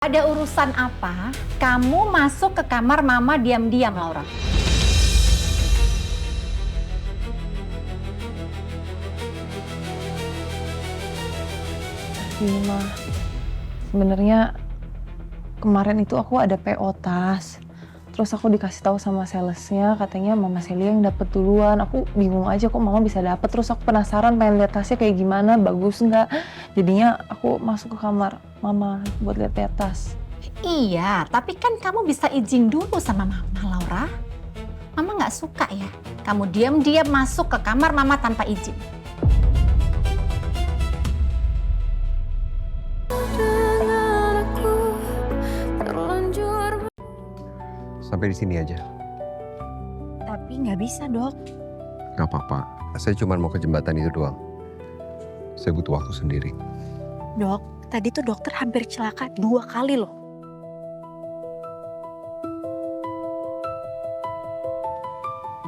Ada urusan apa? Kamu masuk ke kamar Mama diam-diam, Laura. Ini mah, sebenarnya kemarin itu aku ada PO tas. Terus aku dikasih tahu sama salesnya, katanya Mama Celia yang dapet duluan. Aku bingung aja kok Mama bisa dapet. Terus aku penasaran pengen lihat tasnya kayak gimana, bagus nggak. Jadinya aku masuk ke kamar Mama buat lihat tas. Iya, tapi kan kamu bisa izin dulu sama Mama, Laura. Mama nggak suka ya, kamu diam-diam masuk ke kamar Mama tanpa izin. Sampai di sini aja. Tapi nggak bisa, Dok. Gak apa-apa. Saya cuma mau ke jembatan itu doang. Saya butuh waktu sendiri. Dok, tadi tuh dokter hampir celaka 2 kali loh.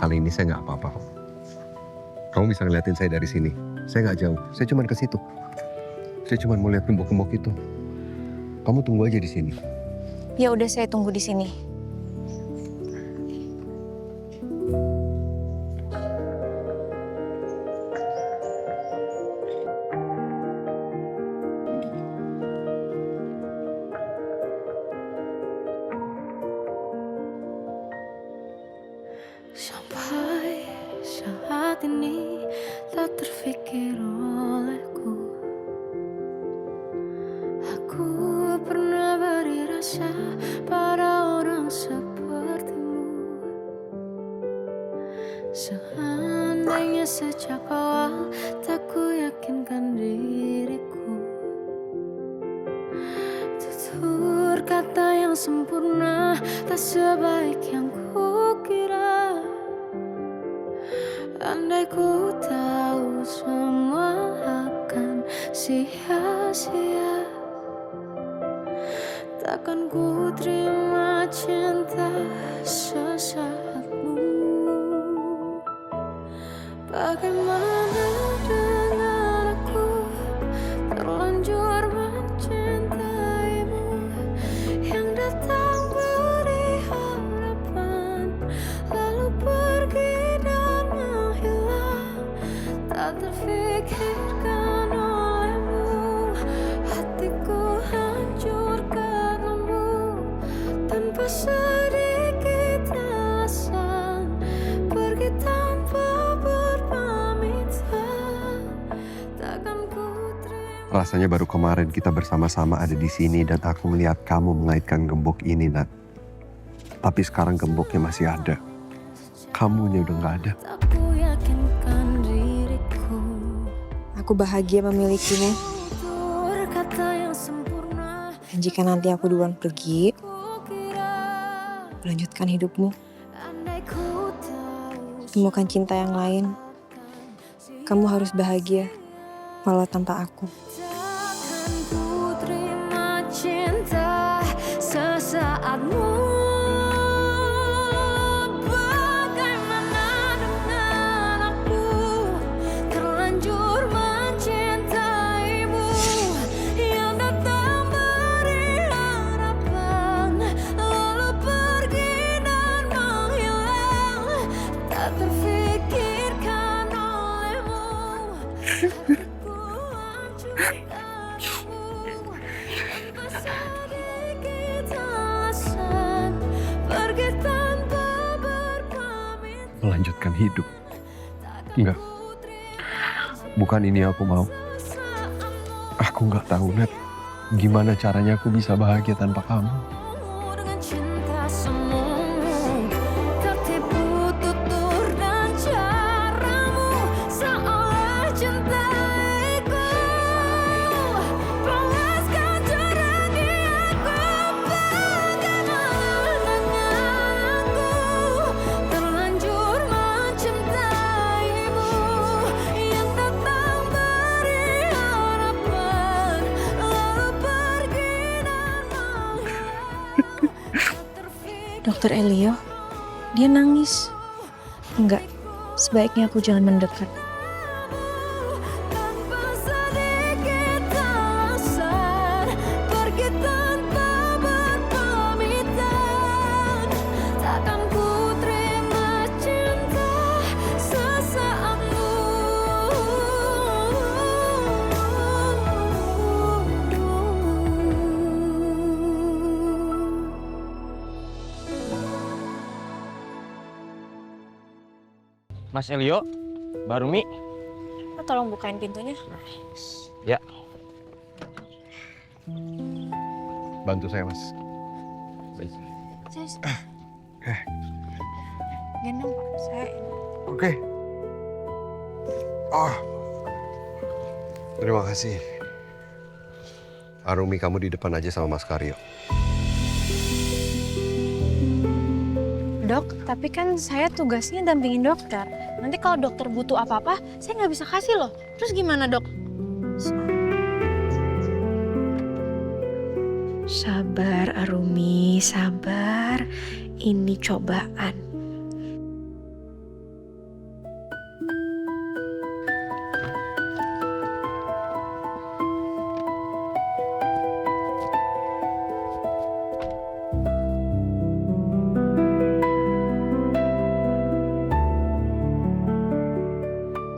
Kali ini saya nggak apa-apa kok. Kamu bisa ngeliatin saya dari sini. Saya nggak jauh. Saya cuma ke situ. Saya cuma mau lihat gembok-gembok itu. Kamu tunggu aja di sini. Ya udah, saya tunggu di sini. Sampai saat ini tak terfikir olehku. Aku pernah beri rasa pada orang sepertimu. Seandainya sejak awal tak ku yakinkan diriku. Tutur kata yang sempurna tak sebaik yang kukira. Andai ku tahu semua akan sia-sia, takkan ku terima cinta sesaatmu. Bagaimana dengan aku terlanjur mencintaimu, yang datang beri harapan lalu pergi dan menghilang, tak terfikirkan olehmu. Hatiku hancur karenamu, tanpa sedikit alasan, pergi tanpa berpamitan, takkan ku terima. Rasanya baru kemarin kita bersama-sama ada di sini dan aku melihat kamu mengaitkan gembok ini, Nat. Tapi sekarang gemboknya masih ada. Kamunya udah nggak ada. Tak ku yakinkan diriku. Aku bahagia memilikimu. Tutur kata yang sempurna Dan jika nanti aku duluan pergi, kukira. lanjutkan hidupmu. Andai ku tahu Temukan cinta yang lain. Kamu harus bahagia, walau tanpa aku. takkan ku terima cinta sesaatmu. Bagaimana dengan aku terlanjur mencintaimu, yang datang beri harapan lalu pergi dan menghilang, tak terfikirkan olehmu. Hatiku hancur karenamu, tanpa sedikit alasan, pergi tanpa berpamit. Melanjutkan hidup. Enggak. Bukan ini aku mau. Aku nggak tahu, Nat. Gimana caranya aku bisa bahagia tanpa kamu. Dengan cinta semu, tertipu tutur dan caramu, seolah cintaiku. Panaskan jarak di aku, bagaimana dengan aku terlanjur mencintaimu, yang datang beri harapan lalu pergi dan menghilang. Dokter Elio, dia nangis. Enggak, sebaiknya aku jangan mendekat. Tanpa sedikit alasan, pergi tanpa Mas Elio, Barumi. Tolong bukain pintunya. Ya. Bantu saya, Mas. Gendong Pak, saya. Oke. Oh. Terima kasih. Arumi, kamu di depan aja sama Mas Karyo. Dok, tapi kan saya tugasnya dampingin dokter. Nanti kalau dokter butuh apa-apa, saya nggak bisa kasih loh. Terus gimana, Dok? Sabar, Arumi, sabar. Ini cobaan.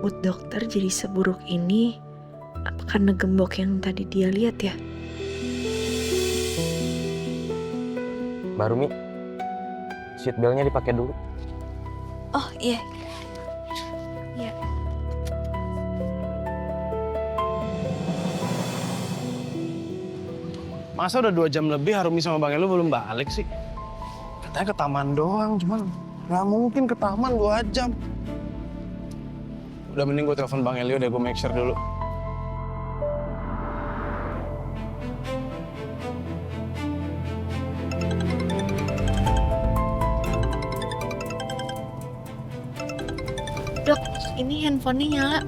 Mood dokter jadi seburuk ini, apa karena gembok yang tadi dia lihat ya? Barumi, seatbeltnya dipakai dulu. Oh iya. Iya. Masa udah 2 jam lebih Harumi sama Bang Elo belum balik sih? Katanya ke taman doang, cuman nggak mungkin ke taman 2 jam. Udah mending gue telepon Bang Elio deh, gue make sure dulu. Dok, ini handphonenya nyala.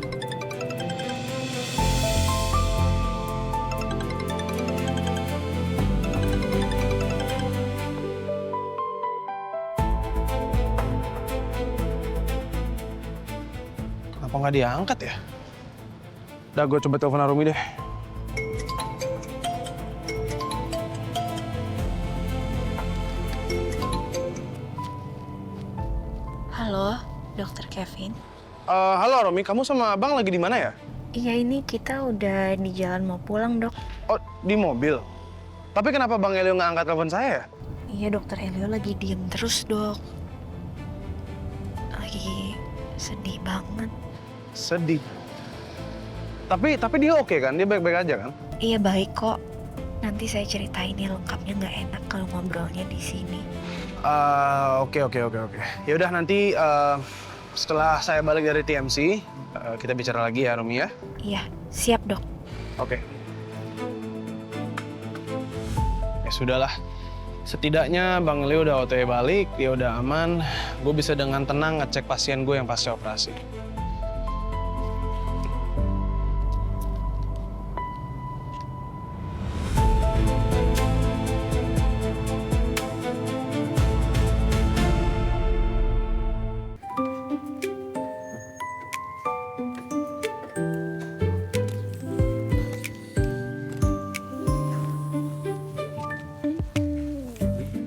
Kenapa nggak diangkat ya? Udah, gue coba telepon Harumi deh. Halo, Dokter Kevin. Halo Harumi, kamu sama Abang lagi di mana ya? Iya, ini kita udah di jalan mau pulang, Dok. Oh, di mobil. Tapi kenapa Bang Elio nggak angkat telepon saya ya? Iya, Dokter Elio lagi diem terus, Dok. Lagi sedih banget. Sedih. Tapi dia oke kan? Dia baik-baik aja kan? Iya, baik kok. Nanti saya ceritain ya lengkapnya, nggak enak kalau ngobrolnya di sini. Oke. Ya udah, nanti setelah saya balik dari TMC, kita bicara lagi ya, Harumi ya. Iya, siap, Dok. Oke. Ya sudahlah. Setidaknya Bang Leo udah OTW balik, dia udah aman. Gue bisa dengan tenang ngecek pasien gue yang pasca operasi.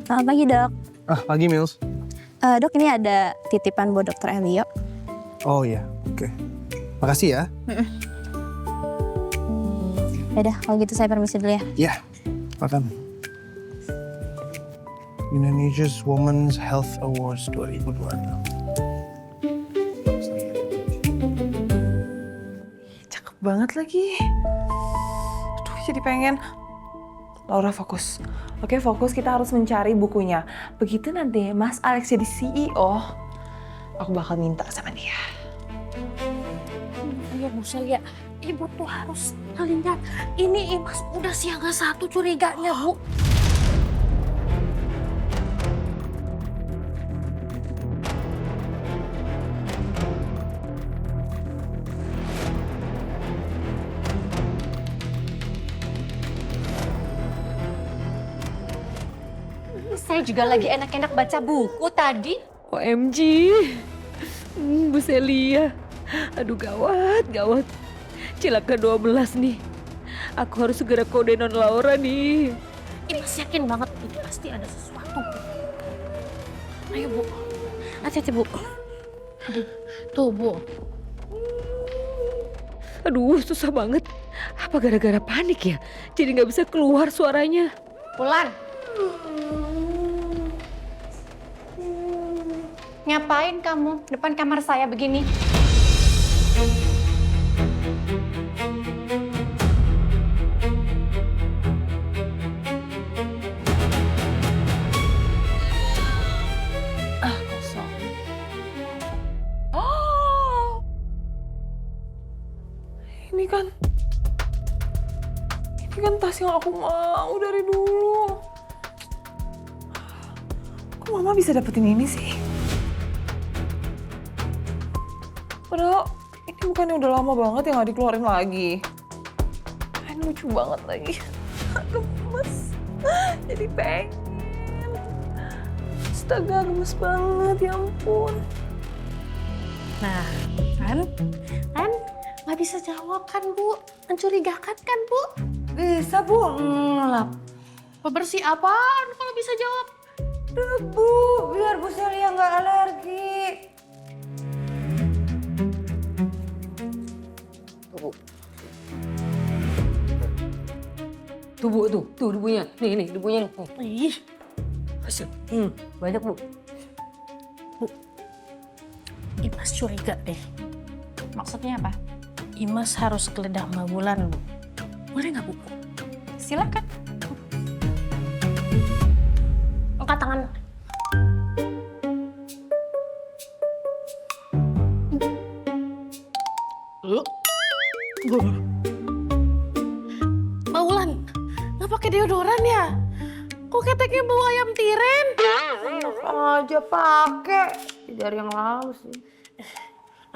Selamat pagi, Dok. Pagi, Mils. Dok, ini ada titipan buat Dokter Elio. Oh iya, oke. Makasih ya. Yaudah, kalau gitu saya permisi dulu ya. Iya, makan. Indonesia's Women's Health Awards 2002. Cakep banget lagi. Aduh, jadi pengen. Laura, fokus. Oke, fokus, kita harus mencari bukunya. Begitu nanti Mas Alex jadi CEO, aku bakal minta sama dia. Iya, Bu Celia. Ibu tuh harus lihat. Ini Mas udah siaga 1 curiganya, Bu. Saya juga lagi enak-enak baca buku tadi. OMG, Bu Celia. Aduh, gawat. Cilaka 12 nih. Aku harus segera kode non Laura nih. Ini Mas yakin banget ini pasti ada sesuatu. Ayo, Bu. Hati-hati, Bu. Tuh, Bu. Aduh, susah banget. Apa gara-gara panik ya? Jadi nggak bisa keluar suaranya. Wulan. Ngapain kamu depan kamar saya begini? Kosong. Oh, ini kan tas yang aku mau dari dulu. Kok mama bisa dapetin ini sih? Padahal ini bukannya udah lama banget yang gak dikeluarin lagi. Ini lucu banget lagi. Gemes. Jadi pengen. Astaga, gemes banget, ya ampun. Nah, kan nggak bisa jawab kan Bu? Mencurigakan kan Bu? Bisa Bu, ngelap. Pembersih apaan kalau bisa jawab? Debu, biar Bu Celia nggak alergi. Tuh Bu, tuh debunya. Nih debunya nih. Ih, Banyak Bu. Imas curiga deh. Maksudnya apa? Imas harus geledah Mbak Bulan Bu. Boleh nggak Bu? Silakan. Angkat tangan. Mbak Wulan, nggak pakai deodoran ya? Kok keteknya bau ayam tiren? Aja pakai dari yang lalu sih.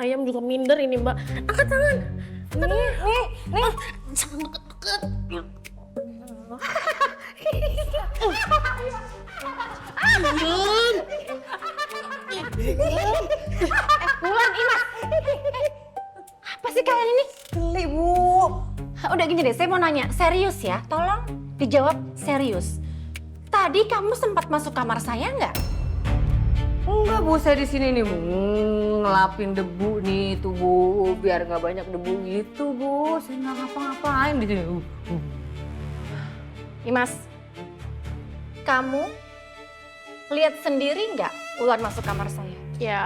Ayam juga minder ini Mbak. Angkat tangan. Nih. Jangan deket-deket. Wulan, Imas. Apa sih kalian ini? Geli Bu. Udah gini deh, saya mau nanya. Serius ya? Tolong dijawab serius. Tadi kamu sempat masuk kamar saya nggak? Enggak Bu, saya di sini nih Bu, ngelapin debu nih tuh Bu, biar nggak banyak debu gitu Bu. Saya nggak ngapa-ngapain di sini. Imas, kamu lihat sendiri nggak Wulan masuk kamar saya? Ya,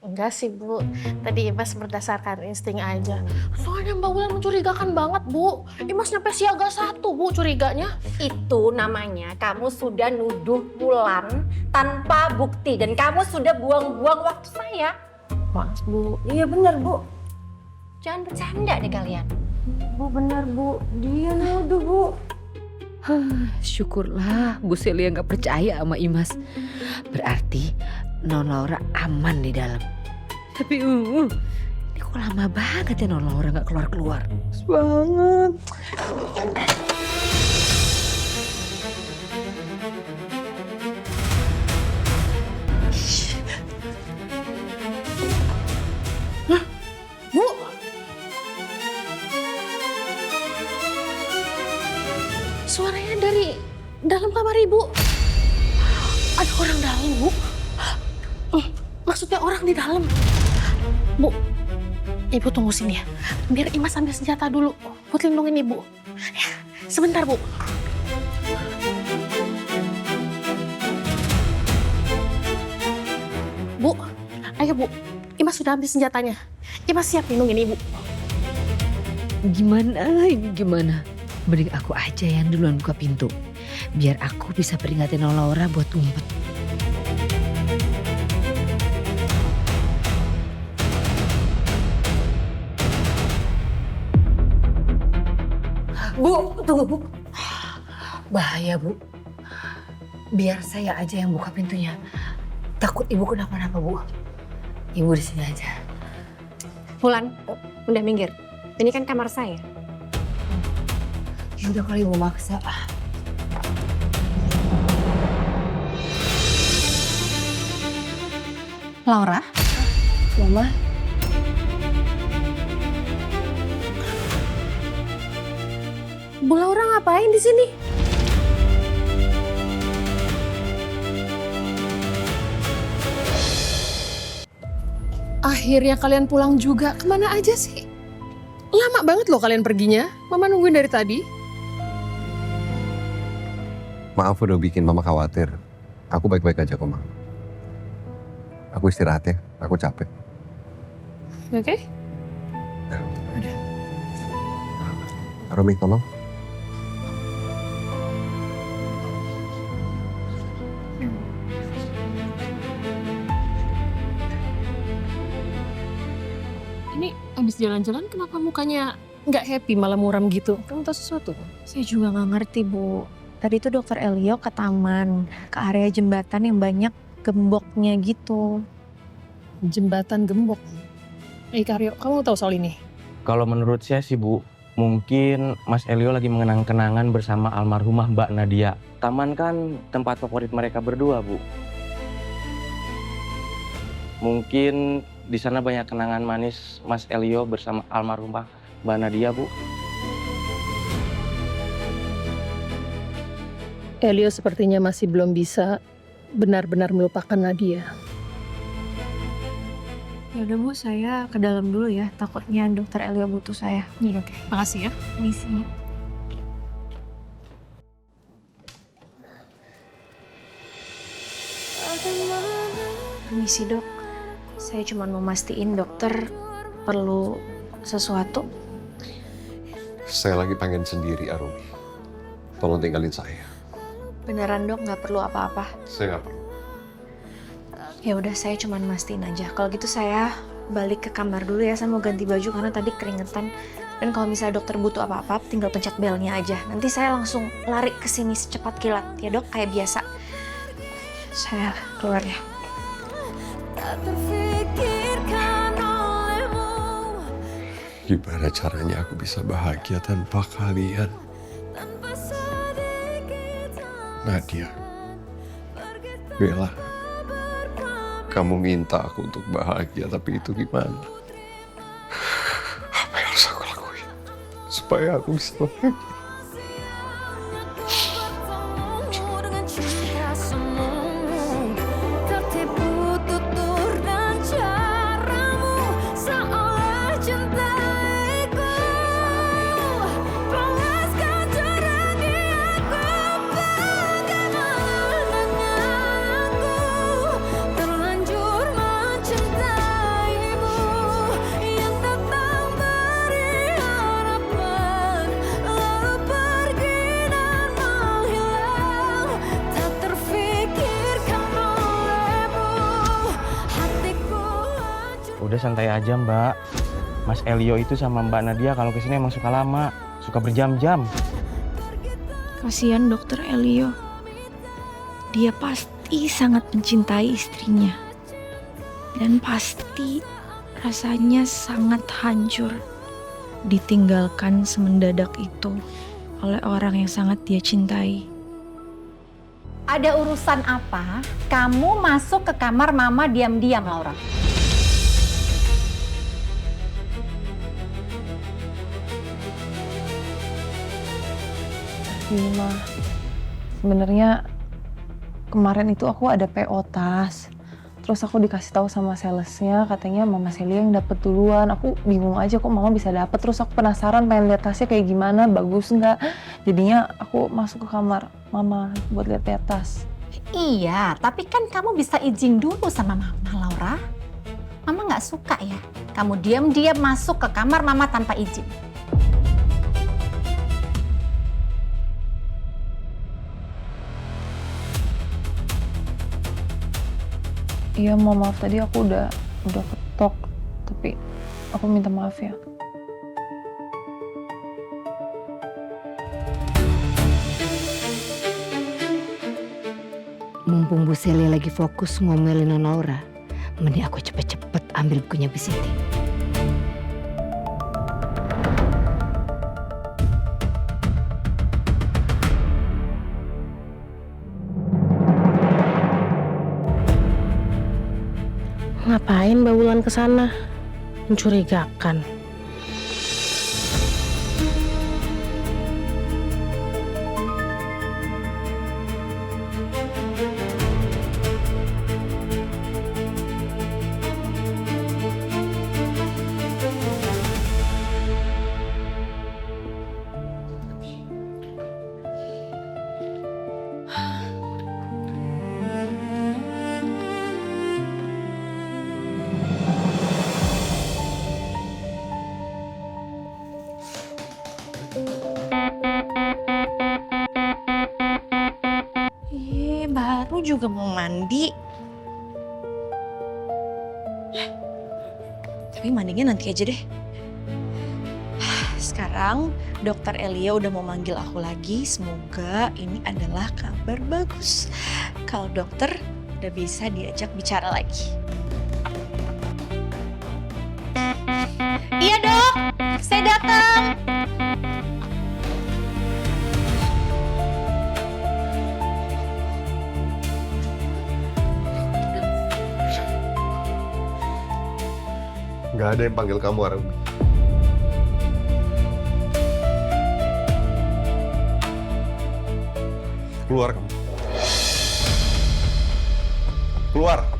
enggak sih Bu. Tadi Imas berdasarkan insting aja. Soalnya Mbak Wulan mencurigakan banget Bu. Imas nyampe siaga 1 Bu curiganya. Itu namanya kamu sudah nuduh Wulan tanpa bukti dan kamu sudah buang-buang waktu saya. Mas Bu, iya benar Bu. Jangan bercanda deh kalian. Bu benar Bu, dia nuduh Bu. Syukurlah Bu Celia nggak percaya sama Imas. Berarti Non Laura aman di dalam. Tapi ini kok lama banget ya Non Laura nggak keluar-keluar. Banget. Bu! Suaranya dari dalam kamar Ibu. Ada orang dalam Bu. Maksudnya orang di dalam. Bu, Ibu tunggu sini ya. Biar Imas ambil senjata dulu buat lindungin Ibu. Ya, sebentar Bu. Bu, ayo Bu. Imas sudah ambil senjatanya. Imas siap lindungin Ibu. Gimana? Mending aku aja yang duluan buka pintu. Biar aku bisa peringatin Non Laura buat ngumpet. Bu, tunggu Bu. Bahaya Bu. Biar saya aja yang buka pintunya. Takut Ibu kenapa-napa Bu. Ibu di sini aja. Wulan, udah minggir. Ini kan kamar saya. Ya udah kalau Ibu maksa. Laura? Mama, Bu Laura ngapain di sini? Akhirnya kalian pulang juga. Kemana aja sih? Lama banget loh kalian perginya. Mama nungguin dari tadi. Maaf udah bikin mama khawatir. Aku baik-baik aja kok, Ma. Aku istirahat ya, aku capek. Oke? Romi, tolong. Ini abis jalan-jalan kenapa mukanya nggak happy malah muram gitu? Kamu tahu sesuatu? Saya juga nggak ngerti, Bu. Tadi tuh dokter Elio ke taman, ke area jembatan yang banyak gemboknya gitu. Jembatan gembok. Karyo, kamu tahu soal ini? Kalau menurut saya sih Bu, mungkin Mas Elio lagi mengenang kenangan bersama almarhumah Mbak Nadia. Taman kan tempat favorit mereka berdua, Bu. Mungkin di sana banyak kenangan manis Mas Elio bersama almarhumah Mbak Nadia, Bu. Elio sepertinya masih belum bisa benar-benar melupakan Nadia. Ya udah Bu, saya ke dalam dulu ya. Takutnya dokter Elio butuh saya. Iya, oke. Makasih ya. Misi. Permisi dok, saya cuma mau mastiin dokter perlu sesuatu. Saya lagi pengen sendiri, Arumi. Tolong tinggalin saya. Beneran dok, nggak perlu apa-apa. Saya nggak perlu. Ya udah, saya cuma mastiin aja. Kalau gitu saya balik ke kamar dulu ya. Saya mau ganti baju karena tadi keringetan. Dan kalau misalnya dokter butuh apa-apa, tinggal pencet belnya aja. Nanti saya langsung lari ke sini secepat kilat. Ya dok, kayak biasa. Saya keluar ya. Tak terfikirkan olehmu. Gimana caranya aku bisa bahagia tanpa kalian? Tanpa sedikit Nadia, Bella, kamu minta aku untuk bahagia, tapi itu gimana? Apa yang harus aku lakuin supaya aku bisa bahagia? bertemu dengan cinta semu. Tertipu tutur dan caramu, seolah cintaiku. Panaskan jurang di aku. Bagaimananya aku terlanjur mencintaimu, yang datang beri harapan, lalu pergi dan menghilang. Tak terfikirkan olehmu, hatiku hancur. Udah santai aja Mbak. Mas Elio itu sama Mbak Nadia kalau kesini emang suka lama, suka berjam-jam. Kasihan dokter Elio. Dia pasti sangat mencintai istrinya. Dan pasti rasanya sangat hancur ditinggalkan semendadak itu oleh orang yang sangat dia cintai. Ada urusan apa? Kamu masuk ke kamar mama diam-diam, Laura. Iya mah, sebenarnya kemarin itu aku ada PO tas. Terus aku dikasih tahu sama salesnya, katanya Mama Celia yang dapet duluan. Aku bingung aja kok Mama bisa dapet. Terus aku penasaran pengen lihat tasnya kayak gimana, bagus nggak. Jadinya aku masuk ke kamar Mama buat lihat tas. Iya, tapi kan kamu bisa izin dulu sama mama, Laura. Mama nggak suka ya, kamu diam-diam masuk ke kamar mama tanpa izin. Iya Ma, maaf tadi aku udah ketok. Tapi aku minta maaf ya. Mumpung Bu Celia lagi fokus ngomelin Nona Laura, mending aku cepet-cepet ambil bukunya Bu Siti. Ngapain Mbak Wulan ke sana? Mencurigakan. baru juga mau mandi. Tapi mandinya nanti aja deh. Sekarang Dokter Elio udah mau manggil aku lagi. Semoga ini adalah kabar bagus. Kalau dokter udah bisa diajak bicara lagi. Iya dok, saya datang. Nggak ada yang panggil kamu, Arumi. Keluar kamu. Keluar.